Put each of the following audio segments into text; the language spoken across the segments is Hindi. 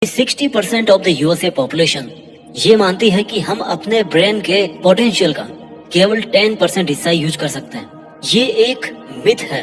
60% ऑफ द यूएसए पॉपुलेशन ये मानती है कि हम अपने ब्रेन के पोटेंशियल का केवल 10% हिस्सा यूज कर सकते हैं। ये एक मिथ है।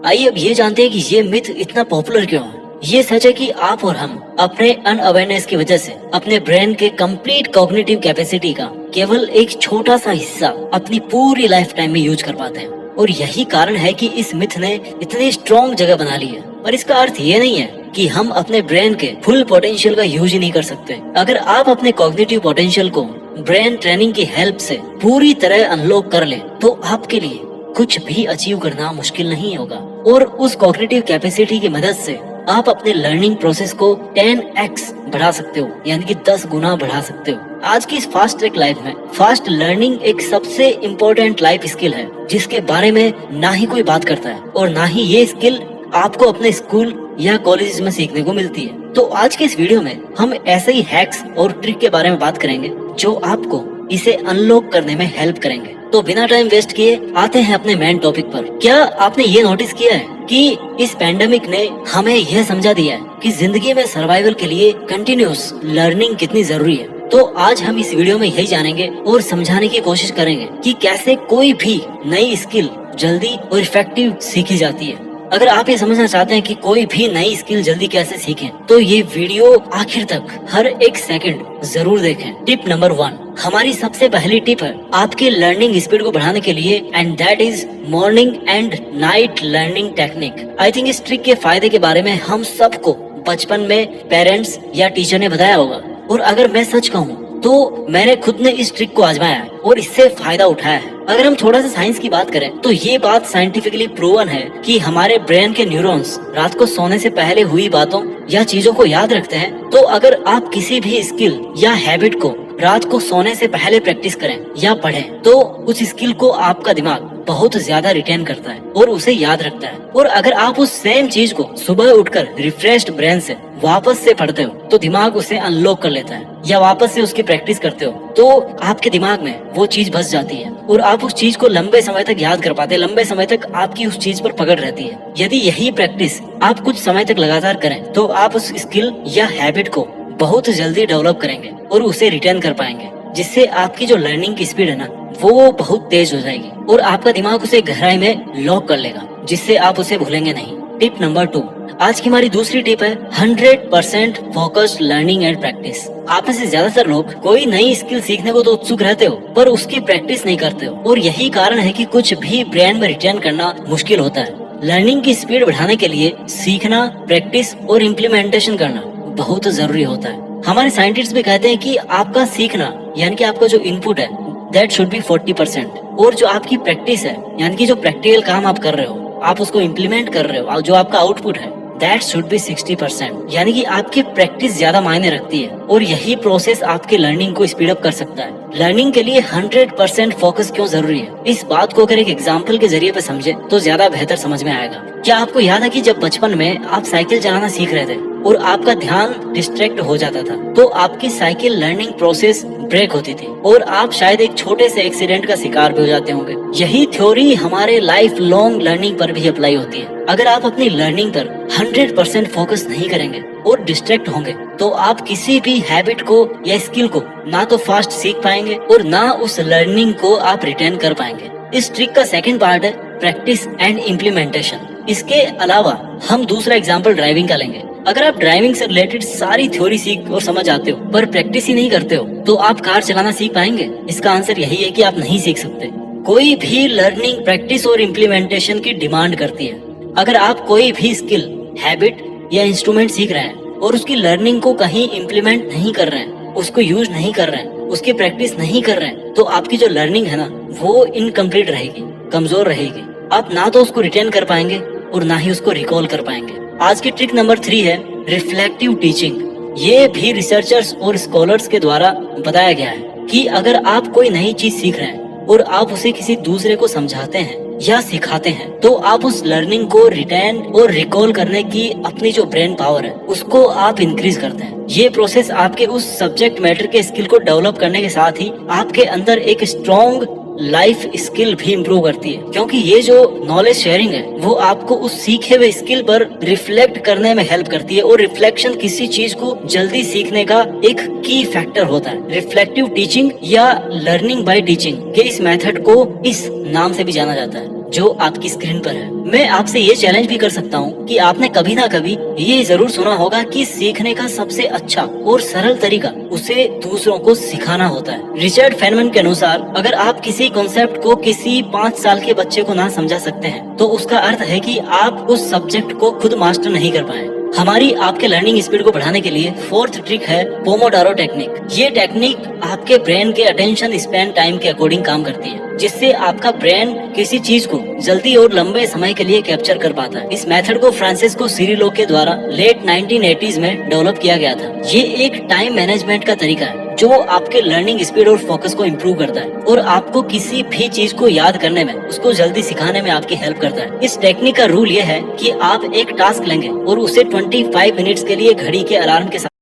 आइए अब ये जानते हैं कि ये मिथ इतना पॉपुलर क्यों है। ये सच है कि आप और हम अपने अनअवेयरनेस की वजह से अपने ब्रेन के कंप्लीट कॉग्निटिव कैपेसिटी का केवल एक छोटा सा हिस्सा अपनी पूरी लाइफ टाइम में यूज कर पाते हैं, और यही कारण है कि इस मिथ ने इतनी स्ट्रॉन्ग जगह बना ली है। पर इसका अर्थ ये नहीं है कि हम अपने ब्रेन के फुल पोटेंशियल का यूज ही नहीं कर सकते। अगर आप अपने कॉग्निटिव पोटेंशियल को ब्रेन ट्रेनिंग की हेल्प से पूरी तरह अनलॉक कर लें, तो आपके लिए कुछ भी अचीव करना मुश्किल नहीं होगा। और उस कॉग्निटिव कैपेसिटी की मदद से आप अपने लर्निंग प्रोसेस को 10x बढ़ा सकते हो, यानी कि 10 गुना बढ़ा सकते हो। आज की इस फास्ट ट्रैक लाइफ में फास्ट लर्निंग एक सबसे इम्पोर्टेंट लाइफ स्किल है, जिसके बारे में ना ही कोई बात करता है और ना ही ये स्किल आपको अपने स्कूल या कॉलेज में सीखने को मिलती है। तो आज के इस वीडियो में हम ऐसे ही हैक्स और ट्रिक के बारे में बात करेंगे जो आपको इसे अनलॉक करने में हेल्प करेंगे। तो बिना टाइम वेस्ट किए आते हैं अपने मेन टॉपिक पर। क्या आपने ये नोटिस किया है कि इस पैंडेमिक ने हमें यह समझा दिया है कि जिंदगी में सर्वाइवल के लिए कंटिन्यूस लर्निंग कितनी जरूरी है। तो आज हम इस वीडियो में यही जानेंगे और समझाने की कोशिश करेंगे कि कैसे कोई भी नई स्किल जल्दी और इफेक्टिव सीखी जाती है। अगर आप ये समझना चाहते हैं कि कोई भी नई स्किल जल्दी कैसे सीखें, तो ये वीडियो आखिर तक हर एक सेकंड जरूर देखें। टिप नंबर 1, हमारी सबसे पहली टिप है आपके लर्निंग स्पीड को बढ़ाने के लिए, and that is morning and night learning technique. I think इस ट्रिक के फायदे के बारे में हम सबको बचपन में पेरेंट्स या टीचर ने बताया होगा, और अगर मैं सच कहूँ तो मैंने खुद ने इस ट्रिक को आजमाया है और इससे फायदा उठाया है। अगर हम थोड़ा सा साइंस की बात करें तो ये बात साइंटिफिकली प्रूवन है कि हमारे ब्रेन के न्यूरॉन्स रात को सोने से पहले हुई बातों या चीजों को याद रखते हैं। तो अगर आप किसी भी स्किल या हैबिट को रात को सोने से पहले प्रैक्टिस करें या पढ़ें, तो उस स्किल को आपका दिमाग बहुत ज्यादा रिटेन करता है और उसे याद रखता है। और अगर आप उस सेम चीज को सुबह उठकर रिफ्रेश्ड ब्रेन से वापस से पढ़ते हो, तो दिमाग उसे अनलॉक कर लेता है, या वापस से उसकी प्रैक्टिस करते हो, तो आपके दिमाग में वो चीज बस जाती है और आप उस चीज को लंबे समय तक याद कर पाते हैं। लंबे समय तक आपकी उस चीज पर पकड़ रहती है। यदि यही प्रैक्टिस आप कुछ समय तक लगातार करें, तो आप उस स्किल या हैबिट को बहुत जल्दी डेवलप करेंगे और उसे रिटेन कर पाएंगे, जिससे आपकी जो लर्निंग की स्पीड है ना, वो बहुत तेज हो जाएगी और आपका दिमाग उसे गहराई में लॉक कर लेगा, जिससे आप उसे भूलेंगे नहीं। टिप नंबर 2, आज की हमारी दूसरी टिप है 100% फोकस्ड लर्निंग एंड प्रैक्टिस। आप में से ज्यादातर लोग कोई नई स्किल सीखने को तो उत्सुक रहते हो, पर उसकी प्रैक्टिस नहीं करते हो, और यही कारण है कि कुछ भी ब्रेन में रिटेन करना मुश्किल होता है। लर्निंग की स्पीड बढ़ाने के लिए सीखना, प्रैक्टिस और इम्प्लीमेंटेशन करना बहुत जरूरी होता है। हमारे साइंटिस्ट भी कहते हैं कि आपका सीखना, यानी कि आपका जो इनपुट है, दैट शुड बी 40%, और जो आपकी प्रैक्टिस है, यानी कि जो प्रैक्टिकल काम आप कर रहे हो, आप उसको इम्प्लीमेंट कर रहे हो, जो आपका आउटपुट है, दैट शुड बी 60%, यानी कि आपकी प्रैक्टिस ज्यादा मायने रखती है। और यही प्रोसेस आपके लर्निंग को स्पीड अप कर सकता है। लर्निंग के लिए 100% फोकस क्यों जरूरी है, इस बात को अगर एक एग्जाम्पल के जरिए पे समझे तो ज्यादा बेहतर समझ में आएगा। क्या आपको याद है कि जब बचपन में आप साइकिल चलाना सीख रहे थे और आपका ध्यान डिस्ट्रैक्ट हो जाता था, तो आपकी साइकिल लर्निंग प्रोसेस ब्रेक होती थी और आप शायद एक छोटे से एक्सीडेंट का शिकार भी हो जाते होंगे। यही थ्योरी हमारे लाइफ लॉन्ग लर्निंग पर भी अप्लाई होती है। अगर आप अपनी लर्निंग पर 100% फोकस नहीं करेंगे और डिस्ट्रैक्ट होंगे, तो आप किसी भी हैबिट को या स्किल को ना तो फास्ट सीख पाएंगे और ना उस लर्निंग को आप रिटेन कर पाएंगे। इस ट्रिक का सेकंड पार्ट है प्रैक्टिस एंड इम्प्लीमेंटेशन। इसके अलावा हम दूसरा एग्जांपल ड्राइविंग का लेंगे। अगर आप ड्राइविंग से रिलेटेड सारी थ्योरी सीख और समझ आते हो, पर प्रैक्टिस ही नहीं करते हो, तो आप कार चलाना सीख पाएंगे? इसका आंसर यही है कि आप नहीं सीख सकते। कोई भी लर्निंग प्रैक्टिस और इम्प्लीमेंटेशन की डिमांड करती है। अगर आप कोई भी स्किल, हैबिट या इंस्ट्रूमेंट सीख रहे हैं और उसकी लर्निंग को कहीं इम्प्लीमेंट नहीं कर रहे हैं, उसको यूज नहीं कर रहे हैं, उसकी प्रैक्टिस नहीं कर रहे हैं, तो आपकी जो लर्निंग है ना, वो इनकम्प्लीट रहेगी, कमजोर रहेगी। आप ना तो उसको रिटेन कर पाएंगे और ना ही उसको रिकॉल कर पाएंगे। आज की ट्रिक नंबर 3 है रिफ्लेक्टिव टीचिंग। ये भी रिसर्चर्स और स्कॉलर्स के द्वारा बताया गया है कि अगर आप कोई नई चीज सीख रहे हैं और आप उसे किसी दूसरे को समझाते हैं या सिखाते हैं, तो आप उस लर्निंग को रिटेन और रिकॉल करने की अपनी जो ब्रेन पावर है, उसको आप इंक्रीज करते हैं। ये प्रोसेस आपके उस सब्जेक्ट मैटर के स्किल को डेवलप करने के साथ ही आपके अंदर एक स्ट्रॉन्ग लाइफ स्किल भी इम्प्रूव करती है, क्योंकि ये जो नॉलेज शेयरिंग है वो आपको उस सीखे हुए स्किल पर रिफ्लेक्ट करने में हेल्प करती है, और रिफ्लेक्शन किसी चीज को जल्दी सीखने का एक की फैक्टर होता है। रिफ्लेक्टिव टीचिंग या लर्निंग बाय टीचिंग के इस मेथड को इस नाम से भी जाना जाता है जो आपकी स्क्रीन पर है। मैं आपसे ये चैलेंज भी कर सकता हूँ कि आपने कभी ना कभी ये जरूर सुना होगा कि सीखने का सबसे अच्छा और सरल तरीका उसे दूसरों को सिखाना होता है। रिचर्ड फेनमैन के अनुसार अगर आप किसी कॉन्सेप्ट को किसी 5 साल के बच्चे को ना समझा सकते हैं तो उसका अर्थ है कि आप उस सब्जेक्ट को खुद मास्टर नहीं कर पाए। हमारी आपके लर्निंग स्पीड को बढ़ाने के लिए फोर्थ ट्रिक है पोमोडारो टेक्निक। ये टेक्निक आपके ब्रेन के अटेंशन स्पैन टाइम के अकॉर्डिंग काम करती है, जिससे आपका ब्रेन किसी चीज को जल्दी और लंबे समय के लिए कैप्चर कर पाता है। इस मेथड को फ्रांसिस्को सिरिलो के द्वारा लेट 1980s में डेवलप किया गया था। ये एक टाइम मैनेजमेंट का तरीका है जो आपके लर्निंग स्पीड और फोकस को इम्प्रूव करता है और आपको किसी भी चीज को याद करने में, उसको जल्दी सिखाने में आपकी हेल्प करता है। इस टेक्निक का रूल ये है कि आप एक टास्क लेंगे और उसे 25 मिनट्स के लिए घड़ी के अलार्म के साथ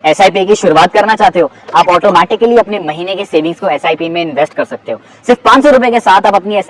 एसआईपी की शुरुआत करना चाहते हो, आप ऑटोमेटिकली अपने महीने के सेविंग्स को एसआईपी में इन्वेस्ट कर सकते हो। सिर्फ 500 रुपए के साथ आप अपनी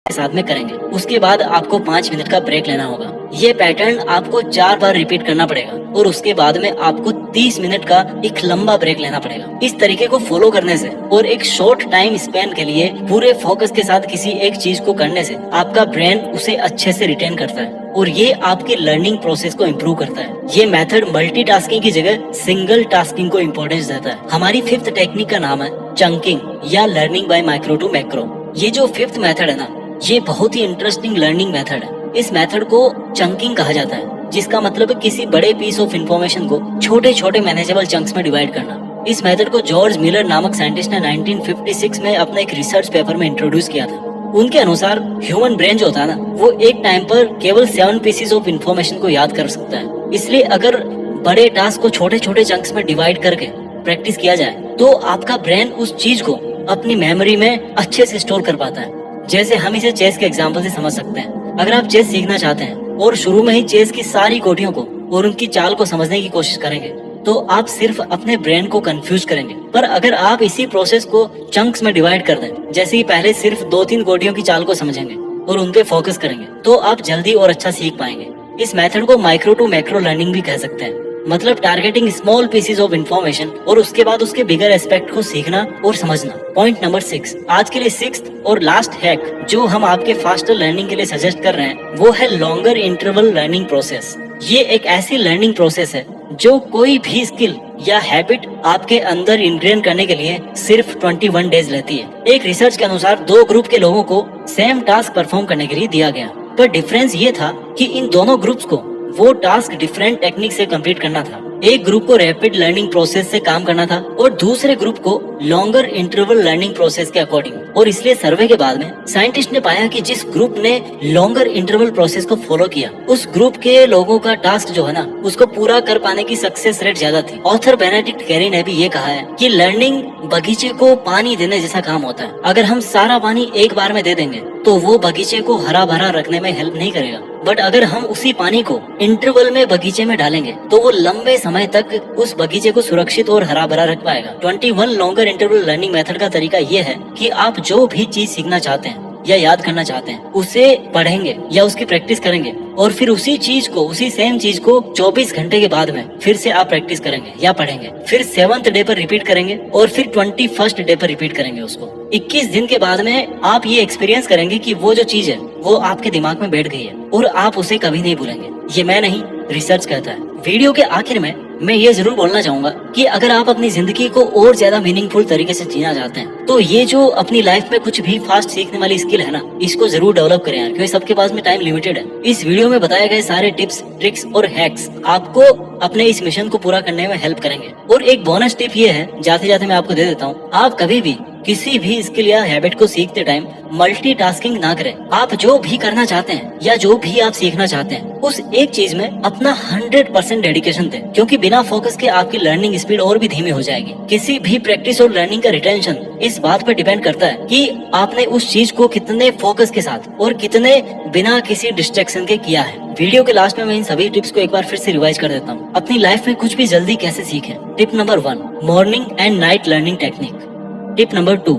के साथ में करेंगे। उसके बाद आपको 5 मिनट का ब्रेक लेना होगा। ये पैटर्न आपको 4 बार रिपीट करना पड़ेगा और उसके बाद में आपको 30 मिनट का एक लंबा ब्रेक लेना पड़ेगा। इस तरीके को फॉलो करने से और एक शॉर्ट टाइम स्पेन के लिए पूरे फोकस के साथ किसी एक चीज को करने से आपका ब्रेन उसे अच्छे से रिटेन करता है और ये आपकी लर्निंग प्रोसेस को इम्प्रूव करता है। ये मेथड मल्टीटास्किंग की जगह सिंगल टास्किंग को इम्पोर्टेंस देता है। हमारी 5th टेक्निक का नाम है चंकिंग या learning by micro to macro. ये जो 5th मेथड है ना, ये बहुत ही इंटरेस्टिंग लर्निंग मेथड है। इस मेथड को चंकिंग कहा जाता है, जिसका मतलब है किसी बड़े पीस ऑफ इंफॉर्मेशन को छोटे छोटे मैनेजेबल चंक्स में डिवाइड करना। इस मेथड को जॉर्ज मिलर नामक साइंटिस्ट ने 1956 में अपने एक रिसर्च पेपर में इंट्रोड्यूस किया था। उनके अनुसार ह्यूमन ब्रेन जो होता है ना, वो एक टाइम पर केवल 7 पीसेस ऑफ इंफॉर्मेशन को याद कर सकता है। इसलिए अगर बड़े टास्क को छोटे छोटे चंक्स में डिवाइड करके प्रैक्टिस किया जाए तो आपका ब्रेन उस चीज को अपनी मेमोरी में अच्छे से स्टोर कर पाता है। जैसे हम इसे चेस के एग्जाम्पल से समझ सकते हैं। अगर आप चेस सीखना चाहते हैं और शुरू में ही चेस की सारी गोटियों को और उनकी चाल को समझने की कोशिश करेंगे तो आप सिर्फ अपने ब्रेन को कंफ्यूज करेंगे। पर अगर आप इसी प्रोसेस को चंक्स में डिवाइड कर दें, जैसे कि पहले सिर्फ 2-3 गोटियों की चाल को समझेंगे और उन पे फोकस करेंगे, तो आप जल्दी और अच्छा सीख पाएंगे। इस मेथड को माइक्रो टू मैक्रो लर्निंग भी कह सकते हैं, मतलब targeting small pieces of information और उसके बाद उसके बिगर एस्पेक्ट को सीखना और समझना। पॉइंट नंबर 6, आज के लिए 6th और लास्ट हैक जो हम आपके फास्टर लर्निंग के लिए सजेस्ट कर रहे हैं वो है लॉन्गर इंटरवल लर्निंग प्रोसेस। ये एक ऐसी लर्निंग प्रोसेस है जो कोई भी स्किल या हैबिट आपके अंदर इंग्रेन करने के लिए सिर्फ 21 डेज लेती है। एक रिसर्च के अनुसार 2 ग्रुप के लोगों को सेम टास्क परफॉर्म करने के लिए दिया गया, पर डिफरेंस ये था कि इन दोनों ग्रुप्स को वो टास्क डिफरेंट टेक्निक से कंप्लीट करना था। एक ग्रुप को रैपिड लर्निंग प्रोसेस से काम करना था और दूसरे ग्रुप को लॉन्गर इंटरवल लर्निंग प्रोसेस के अकॉर्डिंग। और इसलिए सर्वे के बाद में साइंटिस्ट ने पाया कि जिस ग्रुप ने लॉन्गर इंटरवल प्रोसेस को फॉलो किया उस ग्रुप के लोगों का टास्क जो है ना, उसको पूरा कर पाने की सक्सेस रेट ज्यादा थी। ऑथर बेनेडिक्ट कैरी ने भी ये कहा है कि लर्निंग बगीचे को पानी देने जैसा काम होता है। अगर हम सारा पानी एक बार में दे देंगे तो वो बगीचे को हरा भरा रखने में हेल्प नहीं करेगा, बट अगर हम उसी पानी को इंटरवल में बगीचे में डालेंगे तो वो लंबे समय तक उस बगीचे को सुरक्षित और हरा भरा रख पाएगा। 21 लॉन्गर इंटरवल लर्निंग मेथड का तरीका ये है कि आप जो भी चीज सीखना चाहते हैं या याद करना चाहते हैं उसे पढ़ेंगे या उसकी प्रैक्टिस करेंगे और फिर उसी चीज को, उसी सेम चीज को 24 घंटे के बाद में फिर से आप प्रैक्टिस करेंगे या पढ़ेंगे। फिर 7th डे पर रिपीट करेंगे और फिर 21st डे पर रिपीट करेंगे उसको। 21 दिन के बाद में आप ये एक्सपीरियंस करेंगे कि वो जो चीज है वो आपके दिमाग में बैठ गई है और आप उसे कभी नहीं भूलेंगे। ये मैं नहीं, रिसर्च कहता है। वीडियो के आखिर में मैं ये जरूर बोलना चाहूंगा कि अगर आप अपनी जिंदगी को और ज्यादा मीनिंगफुल तरीके से जीना चाहते हैं तो ये जो अपनी लाइफ में कुछ भी फास्ट सीखने वाली स्किल है ना, इसको जरूर डेवलप करें यार, क्योंकि सबके पास में टाइम लिमिटेड है। इस वीडियो में बताए गए सारे टिप्स, ट्रिक्स और हैक्स आपको अपने इस मिशन को पूरा करने में हेल्प करेंगे। और एक बोनस टिप ये है, जाते जाते मैं आपको दे देता हूँ, आप कभी भी किसी भी स्किल या हैबिट को सीखते टाइम मल्टीटास्किंग ना करें। आप जो भी करना चाहते हैं या जो भी आप सीखना चाहते हैं उस एक चीज में अपना 100% डेडिकेशन दें, क्योंकि बिना फोकस के आपकी लर्निंग स्पीड और भी धीमी हो जाएगी। किसी भी प्रैक्टिस और लर्निंग का रिटेंशन इस बात पर डिपेंड करता है कि आपने उस चीज को कितने फोकस के साथ और कितने बिना किसी डिस्ट्रैक्शन के किया है। वीडियो के लास्ट में मैं इन सभी टिप्स को एक बार फिर से रिवाइज कर देता हूँ। अपनी लाइफ में कुछ भी जल्दी कैसे सीखें। Tip number 1, morning and night learning technique. Tip number 2,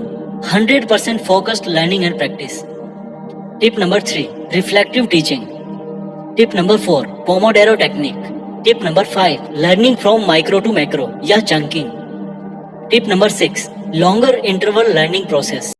100% focused learning and practice. Tip number 3, reflective teaching. Tip number 4, pomodoro technique. Tip number 5, learning from micro to macro या chunking. Tip number 6, longer interval learning process.